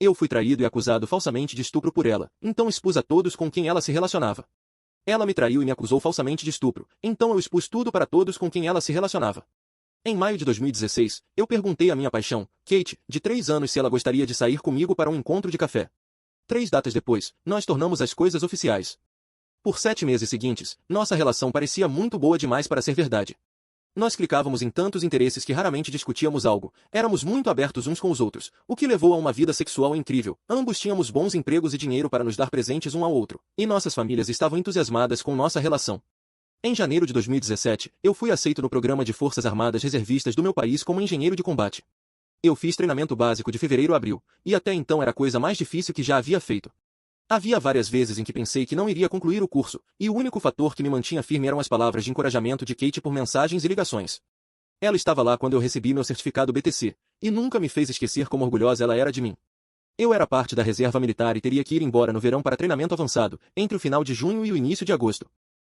Eu fui traído e acusado falsamente de estupro por ela, então expus a todos com quem ela se relacionava. Ela me traiu e me acusou falsamente de estupro, então eu expus tudo para todos com quem ela se relacionava. Em maio de 2016, eu perguntei à minha paixão, Kate, de 3 anos, se ela gostaria de sair comigo para um encontro de café. 3 datas depois, nós tornamos as coisas oficiais. Por 7 meses seguintes, nossa relação parecia muito boa demais para ser verdade. Nós clicávamos em tantos interesses que raramente discutíamos algo, éramos muito abertos uns com os outros, o que levou a uma vida sexual incrível, ambos tínhamos bons empregos e dinheiro para nos dar presentes um ao outro, e nossas famílias estavam entusiasmadas com nossa relação. Em janeiro de 2017, eu fui aceito no programa de Forças Armadas Reservistas do meu país como engenheiro de combate. Eu fiz treinamento básico de fevereiro a abril, e até então era a coisa mais difícil que já havia feito. Havia várias vezes em que pensei que não iria concluir o curso, e o único fator que me mantinha firme eram as palavras de encorajamento de Kate por mensagens e ligações. Ela estava lá quando eu recebi meu certificado BTC, e nunca me fez esquecer como orgulhosa ela era de mim. Eu era parte da reserva militar e teria que ir embora no verão para treinamento avançado, entre o final de junho e o início de agosto.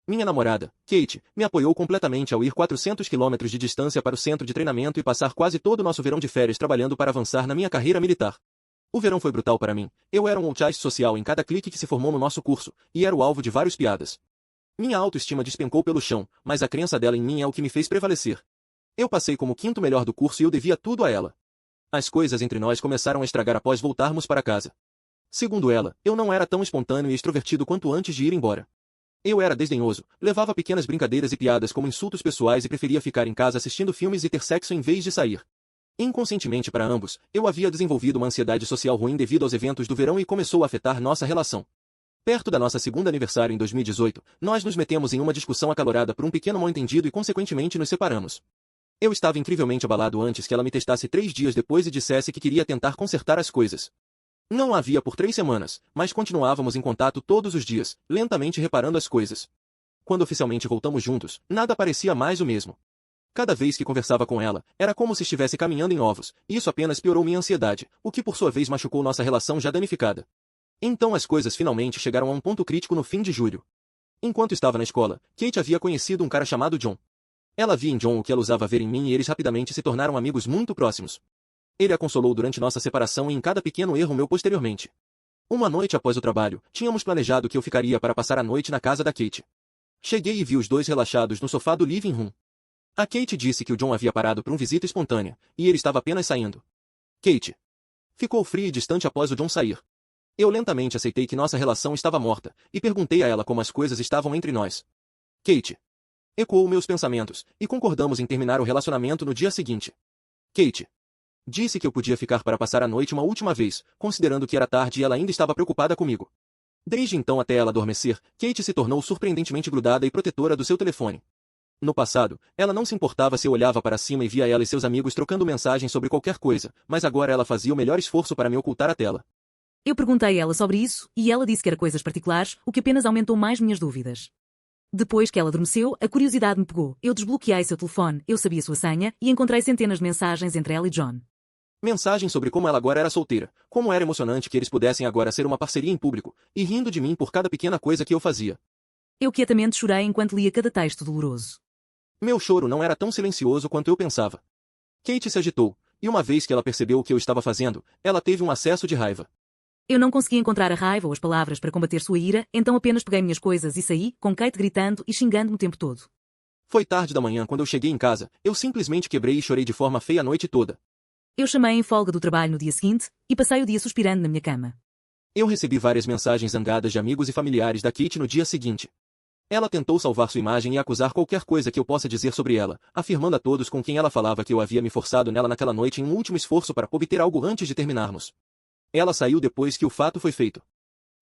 Minha namorada, Kate, me apoiou completamente ao ir 400 quilômetros de distância para o centro de treinamento e passar quase todo o nosso verão de férias trabalhando para avançar na minha carreira militar. O verão foi brutal para mim. Eu era um outcast social em cada clique que se formou no nosso curso, e era o alvo de várias piadas. Minha autoestima despencou pelo chão, mas a crença dela em mim é o que me fez prevalecer. Eu passei como o 5º melhor do curso e eu devia tudo a ela. As coisas entre nós começaram a estragar após voltarmos para casa. Segundo ela, eu não era tão espontâneo e extrovertido quanto antes de ir embora. Eu era desdenhoso, levava pequenas brincadeiras e piadas como insultos pessoais e preferia ficar em casa assistindo filmes e ter sexo em vez de sair. Inconscientemente para ambos, eu havia desenvolvido uma ansiedade social ruim devido aos eventos do verão e começou a afetar nossa relação. Perto da nossa segunda aniversário em 2018, nós nos metemos em uma discussão acalorada por um pequeno mal-entendido e consequentemente nos separamos. Eu estava incrivelmente abalado antes que ela me testasse 3 dias depois e dissesse que queria tentar consertar as coisas. Não a havia por 3 semanas, mas continuávamos em contato todos os dias, lentamente reparando as coisas. Quando oficialmente voltamos juntos, nada parecia mais o mesmo. Cada vez que conversava com ela, era como se estivesse caminhando em ovos, e isso apenas piorou minha ansiedade, o que por sua vez machucou nossa relação já danificada. Então as coisas finalmente chegaram a um ponto crítico no fim de julho. Enquanto estava na escola, Kate havia conhecido um cara chamado John. Ela via em John o que ela usava ver em mim e eles rapidamente se tornaram amigos muito próximos. Ele a consolou durante nossa separação e em cada pequeno erro meu posteriormente. Uma noite após o trabalho, tínhamos planejado que eu ficaria para passar a noite na casa da Kate. Cheguei e vi os dois relaxados no sofá do living room. A Kate disse que o John havia parado para uma visita espontânea, e ele estava apenas saindo. Kate ficou fria e distante após o John sair. Eu lentamente aceitei que nossa relação estava morta, e perguntei a ela como as coisas estavam entre nós. Kate ecoou meus pensamentos, e concordamos em terminar o relacionamento no dia seguinte. Kate disse que eu podia ficar para passar a noite uma última vez, considerando que era tarde e ela ainda estava preocupada comigo. Desde então até ela adormecer, Kate se tornou surpreendentemente grudada e protetora do seu telefone. No passado, ela não se importava se eu olhava para cima e via ela e seus amigos trocando mensagens sobre qualquer coisa, mas agora ela fazia o melhor esforço para me ocultar a tela. Eu perguntei a ela sobre isso, e ela disse que era coisas particulares, o que apenas aumentou mais minhas dúvidas. Depois que ela adormeceu, a curiosidade me pegou. Eu desbloqueei seu telefone, eu sabia sua senha, e encontrei centenas de mensagens entre ela e John. Mensagens sobre como ela agora era solteira, como era emocionante que eles pudessem agora ser uma parceria em público, e rindo de mim por cada pequena coisa que eu fazia. Eu quietamente chorei enquanto lia cada texto doloroso. Meu choro não era tão silencioso quanto eu pensava. Kate se agitou, e uma vez que ela percebeu o que eu estava fazendo, ela teve um acesso de raiva. Eu não conseguia encontrar a raiva ou as palavras para combater sua ira, então apenas peguei minhas coisas e saí, com Kate gritando e xingando-me o tempo todo. Foi tarde da manhã quando eu cheguei em casa, eu simplesmente quebrei e chorei de forma feia a noite toda. Eu chamei em folga do trabalho no dia seguinte, e passei o dia suspirando na minha cama. Eu recebi várias mensagens zangadas de amigos e familiares da Kate no dia seguinte. Ela tentou salvar sua imagem e acusar qualquer coisa que eu possa dizer sobre ela, afirmando a todos com quem ela falava que eu havia me forçado nela naquela noite em um último esforço para obter algo antes de terminarmos. Ela saiu depois que o fato foi feito.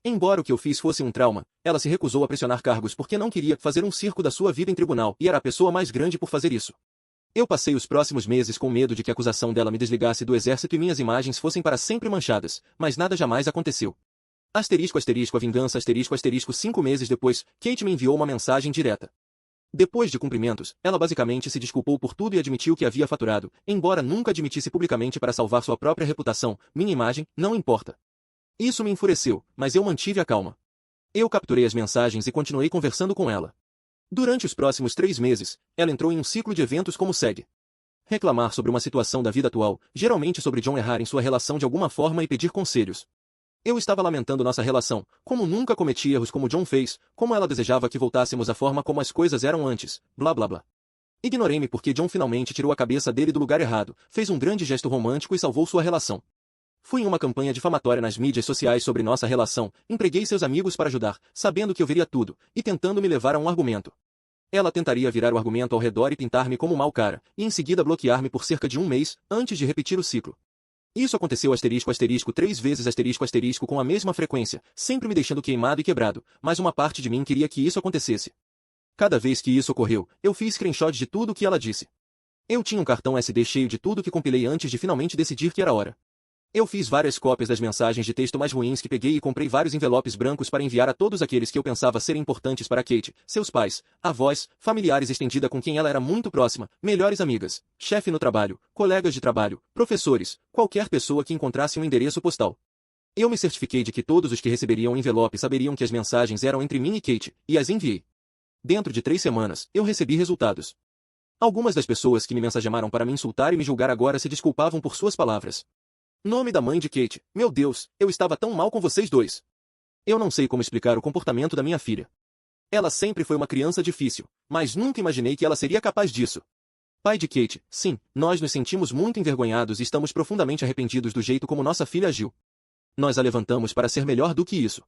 Embora o que eu fiz fosse um trauma, ela se recusou a pressionar cargos porque não queria fazer um circo da sua vida em tribunal e era a pessoa mais grande por fazer isso. Eu passei os próximos meses com medo de que a acusação dela me desligasse do exército e minhas imagens fossem para sempre manchadas, mas nada jamais aconteceu. A vingança, 5 meses depois, Kate me enviou uma mensagem direta. Depois de cumprimentos, ela basicamente se desculpou por tudo e admitiu que havia faturado, embora nunca admitisse publicamente para salvar sua própria reputação, minha imagem, não importa. Isso me enfureceu, mas eu mantive a calma. Eu capturei as mensagens e continuei conversando com ela. Durante os próximos 3 meses, ela entrou em um ciclo de eventos como segue. Reclamar sobre uma situação da vida atual, geralmente sobre John errar em sua relação de alguma forma e pedir conselhos. Eu estava lamentando nossa relação, como nunca cometi erros como John fez, como ela desejava que voltássemos à forma como as coisas eram antes, blá blá blá. Ignorei-me porque John finalmente tirou a cabeça dele do lugar errado, fez um grande gesto romântico e salvou sua relação. Fui em uma campanha difamatória nas mídias sociais sobre nossa relação, empreguei seus amigos para ajudar, sabendo que eu veria tudo, e tentando me levar a um argumento. Ela tentaria virar o argumento ao redor e pintar-me como mau cara, e em seguida bloquear-me por cerca de um mês, antes de repetir o ciclo. Isso aconteceu asterisco asterisco 3 vezes asterisco asterisco com a mesma frequência, sempre me deixando queimado e quebrado, mas uma parte de mim queria que isso acontecesse. Cada vez que isso ocorreu, eu fiz screenshot de tudo o que ela disse. Eu tinha um cartão SD cheio de tudo que compilei antes de finalmente decidir que era hora. Eu fiz várias cópias das mensagens de texto mais ruins que peguei e comprei vários envelopes brancos para enviar a todos aqueles que eu pensava serem importantes para Kate, seus pais, avós, familiares estendida com quem ela era muito próxima, melhores amigas, chefe no trabalho, colegas de trabalho, professores, qualquer pessoa que encontrasse um endereço postal. Eu me certifiquei de que todos os que receberiam o envelope saberiam que as mensagens eram entre mim e Kate, e as enviei. Dentro de 3 semanas, eu recebi resultados. Algumas das pessoas que me mensagemaram para me insultar e me julgar agora se desculpavam por suas palavras. Nome da mãe de Kate. Meu Deus, eu estava tão mal com vocês dois. Eu não sei como explicar o comportamento da minha filha. Ela sempre foi uma criança difícil, mas nunca imaginei que ela seria capaz disso. Pai de Kate, sim, nós nos sentimos muito envergonhados e estamos profundamente arrependidos do jeito como nossa filha agiu. Nós a levantamos para ser melhor do que isso.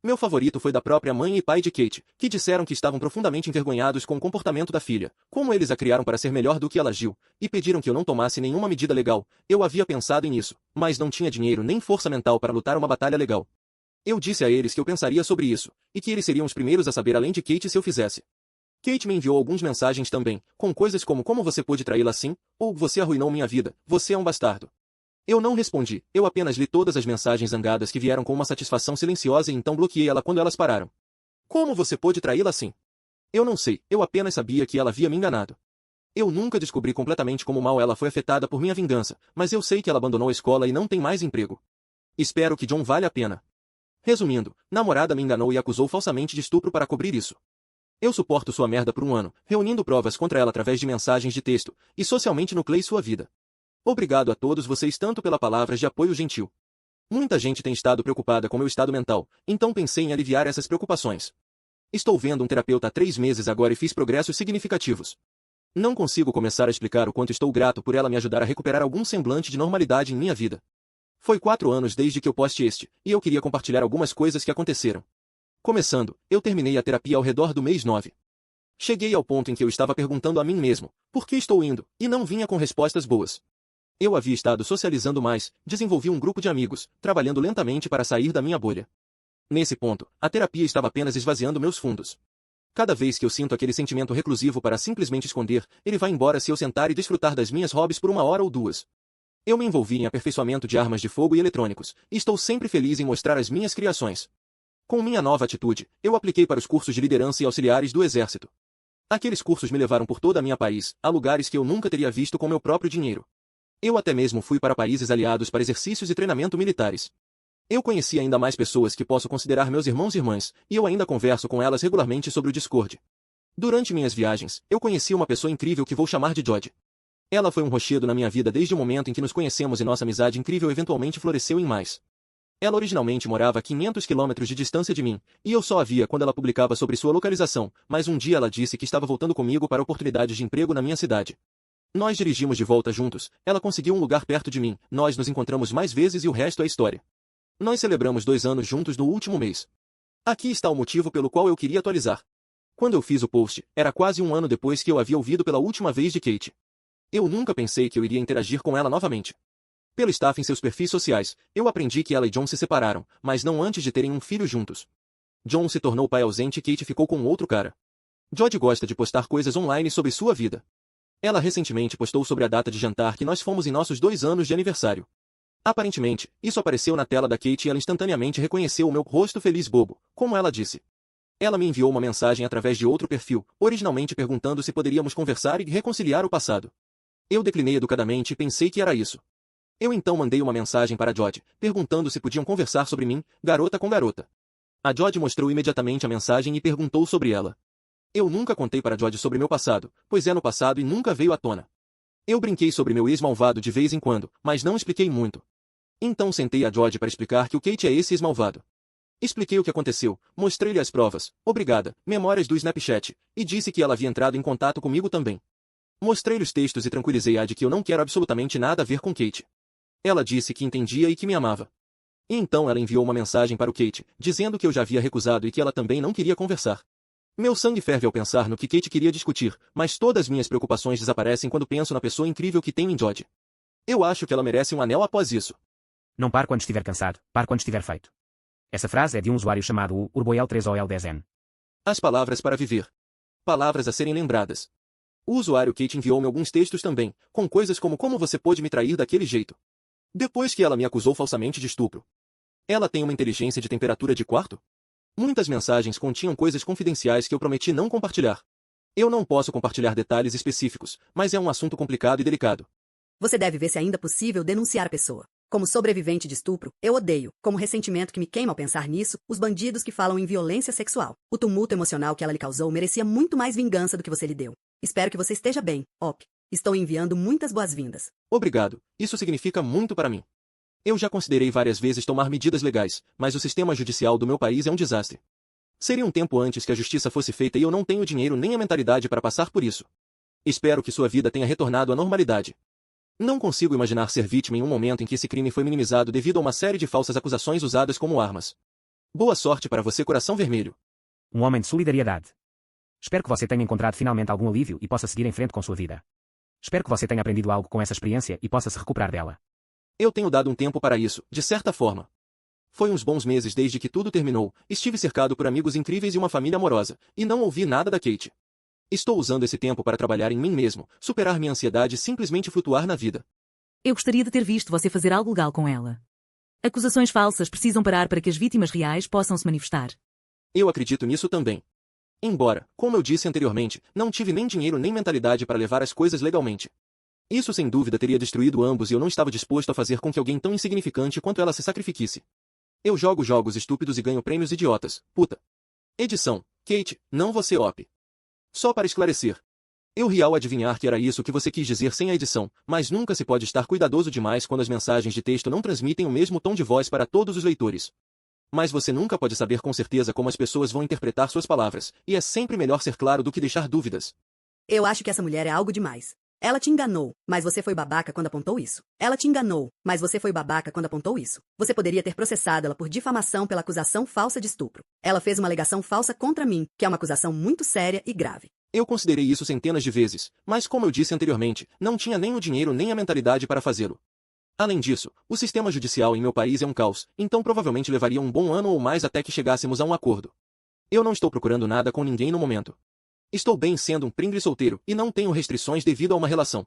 Meu favorito foi da própria mãe e pai de Kate, que disseram que estavam profundamente envergonhados com o comportamento da filha, como eles a criaram para ser melhor do que ela agiu, e pediram que eu não tomasse nenhuma medida legal. Eu havia pensado nisso, mas não tinha dinheiro nem força mental para lutar uma batalha legal. Eu disse a eles que eu pensaria sobre isso, e que eles seriam os primeiros a saber além de Kate se eu fizesse. Kate me enviou algumas mensagens também, com coisas como você pôde traí-la assim, ou você arruinou minha vida, você é um bastardo. Eu não respondi, eu apenas li todas as mensagens zangadas que vieram com uma satisfação silenciosa e então bloqueei ela quando elas pararam. Como você pôde traí-la assim? Eu não sei, eu apenas sabia que ela havia me enganado. Eu nunca descobri completamente como mal ela foi afetada por minha vingança, mas eu sei que ela abandonou a escola e não tem mais emprego. Espero que John valha a pena. Resumindo, namorada me enganou e acusou falsamente de estupro para cobrir isso. Eu suporto sua merda por um ano, reunindo provas contra ela através de mensagens de texto, e socialmente nucleei sua vida. Obrigado a todos vocês tanto pela palavras de apoio gentil. Muita gente tem estado preocupada com meu estado mental, então pensei em aliviar essas preocupações. Estou vendo um terapeuta há 3 meses agora e fiz progressos significativos. Não consigo começar a explicar o quanto estou grato por ela me ajudar a recuperar algum semblante de normalidade em minha vida. Foi 4 anos desde que eu poste este, e eu queria compartilhar algumas coisas que aconteceram. Começando, eu terminei a terapia ao redor do mês 9. Cheguei ao ponto em que eu estava perguntando a mim mesmo, por que estou indo, e não vinha com respostas boas. Eu havia estado socializando mais, desenvolvi um grupo de amigos, trabalhando lentamente para sair da minha bolha. Nesse ponto, a terapia estava apenas esvaziando meus fundos. Cada vez que eu sinto aquele sentimento reclusivo para simplesmente esconder, ele vai embora se eu sentar e desfrutar das minhas hobbies por 1 hora ou 2. Eu me envolvi em aperfeiçoamento de armas de fogo e eletrônicos, e estou sempre feliz em mostrar as minhas criações. Com minha nova atitude, eu apliquei para os cursos de liderança e auxiliares do Exército. Aqueles cursos me levaram por toda a minha país, a lugares que eu nunca teria visto com meu próprio dinheiro. Eu até mesmo fui para países aliados para exercícios e treinamento militares. Eu conheci ainda mais pessoas que posso considerar meus irmãos e irmãs, e eu ainda converso com elas regularmente sobre o Discord. Durante minhas viagens, eu conheci uma pessoa incrível que vou chamar de Jodie. Ela foi um rochedo na minha vida desde o momento em que nos conhecemos e nossa amizade incrível eventualmente floresceu em mais. Ela originalmente morava a 500 quilômetros de distância de mim, e eu só a via quando ela publicava sobre sua localização, mas um dia ela disse que estava voltando comigo para oportunidades de emprego na minha cidade. Nós dirigimos de volta juntos, ela conseguiu um lugar perto de mim, nós nos encontramos mais vezes e o resto é história. Nós celebramos 2 anos juntos no último mês. Aqui está o motivo pelo qual eu queria atualizar. Quando eu fiz o post, era quase 1 ano depois que eu havia ouvido pela última vez de Kate. Eu nunca pensei que eu iria interagir com ela novamente. Pelo staff em seus perfis sociais, eu aprendi que ela e John se separaram, mas não antes de terem um filho juntos. John se tornou pai ausente e Kate ficou com outro cara. Jodie gosta de postar coisas online sobre sua vida. Ela recentemente postou sobre a data de jantar que nós fomos em nossos 2 anos de aniversário. Aparentemente, isso apareceu na tela da Kate e ela instantaneamente reconheceu o meu rosto feliz bobo, como ela disse. Ela me enviou uma mensagem através de outro perfil, originalmente perguntando se poderíamos conversar e reconciliar o passado. Eu declinei educadamente e pensei que era isso. Eu então mandei uma mensagem para Jodie, perguntando se podiam conversar sobre mim, garota com garota. A Jodie mostrou imediatamente a mensagem e perguntou sobre ela. Eu nunca contei para Jodie sobre meu passado, pois é no passado e nunca veio à tona. Eu brinquei sobre meu ex-malvado de vez em quando, mas não expliquei muito. Então sentei a Jodie para explicar que o Kate é esse ex-malvado. Expliquei o que aconteceu, mostrei-lhe as provas, obrigada, memórias do Snapchat, e disse que ela havia entrado em contato comigo também. Mostrei-lhe os textos e tranquilizei-a de que eu não quero absolutamente nada a ver com Kate. Ela disse que entendia e que me amava. E então ela enviou uma mensagem para o Kate, dizendo que eu já havia recusado e que ela também não queria conversar. Meu sangue ferve ao pensar no que Kate queria discutir, mas todas as minhas preocupações desaparecem quando penso na pessoa incrível que tenho em Jodie. Eu acho que ela merece um anel após isso. Não pare quando estiver cansado, pare quando estiver feito. Essa frase é de um usuário chamado Urboel3OL10N. As palavras para viver. Palavras a serem lembradas. O usuário Kate enviou-me alguns textos também, com coisas como você pôde me trair daquele jeito. Depois que ela me acusou falsamente de estupro. Ela tem uma inteligência de temperatura de quarto? Muitas mensagens continham coisas confidenciais que eu prometi não compartilhar. Eu não posso compartilhar detalhes específicos, mas é um assunto complicado e delicado. Você deve ver se ainda é possível denunciar a pessoa. Como sobrevivente de estupro, eu odeio, como ressentimento que me queima ao pensar nisso, os bandidos que falam em violência sexual. O tumulto emocional que ela lhe causou merecia muito mais vingança do que você lhe deu. Espero que você esteja bem, Op. Estou enviando muitas boas-vindas. Obrigado, isso significa muito para mim. Eu já considerei várias vezes tomar medidas legais, mas o sistema judicial do meu país é um desastre. Seria um tempo antes que a justiça fosse feita e eu não tenho dinheiro nem a mentalidade para passar por isso. Espero que sua vida tenha retornado à normalidade. Não consigo imaginar ser vítima em um momento em que esse crime foi minimizado devido a uma série de falsas acusações usadas como armas. Boa sorte para você, coração vermelho. Um homem de solidariedade. Espero que você tenha encontrado finalmente algum alívio e possa seguir em frente com sua vida. Espero que você tenha aprendido algo com essa experiência e possa se recuperar dela. Eu tenho dado um tempo para isso, de certa forma. Foi uns bons meses desde que tudo terminou, estive cercado por amigos incríveis e uma família amorosa, e não ouvi nada da Kate. Estou usando esse tempo para trabalhar em mim mesmo, superar minha ansiedade e simplesmente flutuar na vida. Eu gostaria de ter visto você fazer algo legal com ela. Acusações falsas precisam parar para que as vítimas reais possam se manifestar. Eu acredito nisso também. Embora, como eu disse anteriormente, não tive nem dinheiro nem mentalidade para levar as coisas legalmente. Isso sem dúvida teria destruído ambos e eu não estava disposto a fazer com que alguém tão insignificante quanto ela se sacrificasse. Eu jogo jogos estúpidos e ganho prêmios idiotas, puta. Edição, Kate, não você Op. Só para esclarecer. Eu ri ao adivinhar que era isso que você quis dizer sem a edição, mas nunca se pode estar cuidadoso demais quando as mensagens de texto não transmitem o mesmo tom de voz para todos os leitores. Mas você nunca pode saber com certeza como as pessoas vão interpretar suas palavras, e é sempre melhor ser claro do que deixar dúvidas. Eu acho que essa mulher é algo demais. Ela te enganou, mas você foi babaca quando apontou isso. Ela te enganou, mas você foi babaca quando apontou isso. Você poderia ter processado ela por difamação pela acusação falsa de estupro. Ela fez uma alegação falsa contra mim, que é uma acusação muito séria e grave. Eu considerei isso centenas de vezes, mas como eu disse anteriormente, não tinha nem o dinheiro nem a mentalidade para fazê-lo. Além disso, o sistema judicial em meu país é um caos, então provavelmente levaria um bom ano ou mais até que chegássemos a um acordo. Eu não estou procurando nada com ninguém no momento. Estou bem sendo um Pringle solteiro e não tenho restrições devido a uma relação.